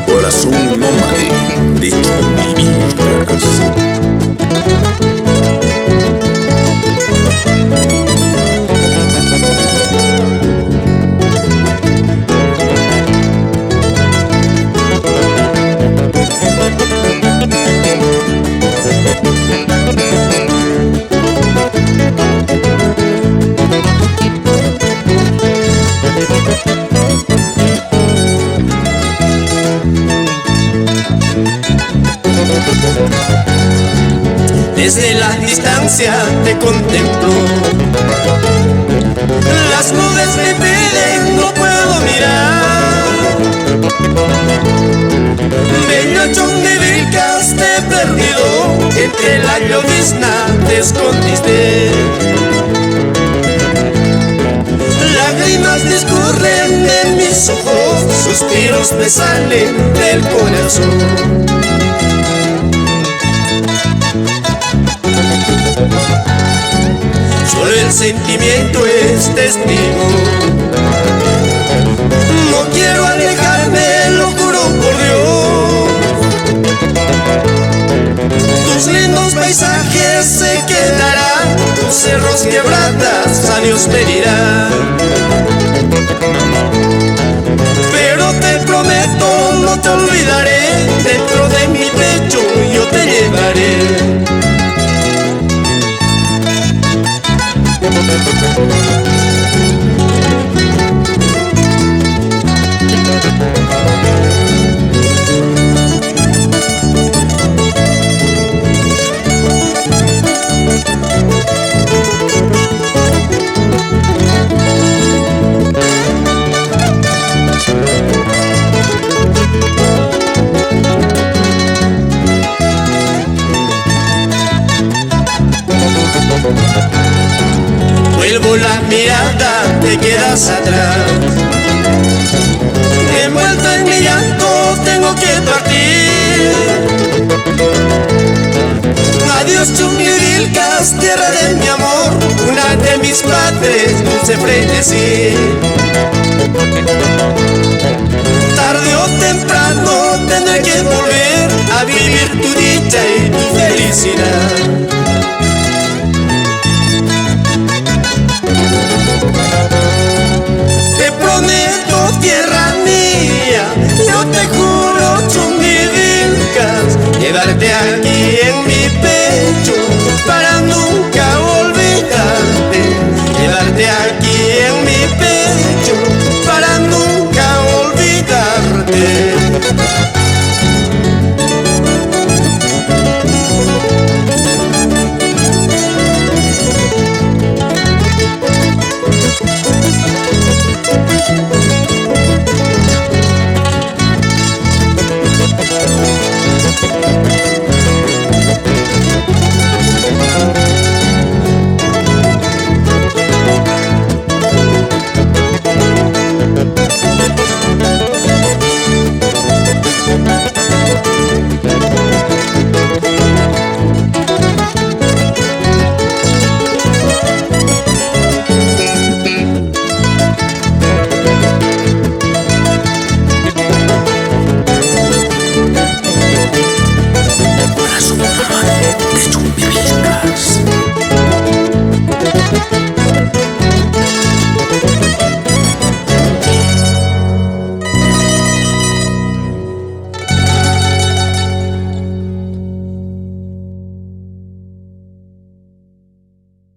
Corazón nómade de Chumbivilcas. Desde la distancia te contemplo, las nubes me piden, no puedo mirar. Bello Chumbivilcas, te he perdido, entre la llovizna te escondiste. Lágrimas discurren de mis ojos, suspiros me salen del corazón. Solo el sentimiento es testigo. No quiero alejarme, lo juro por Dios. Tus lindos paisajes se quedarán, tus cerros quebradas a Dios me dirán. Pero te prometo, no te olvidaré, dentro de mi pecho yo te llevaré. Vuelvo la mirada, te quedas atrás. Envuelto en mi llanto, tengo que partir. Adiós Chumbivilcas, tierra de mi amor, una de mis patrias, dulce frenesí. Tarde o temprano tendré que volver a vivir tu dicha y tu felicidad.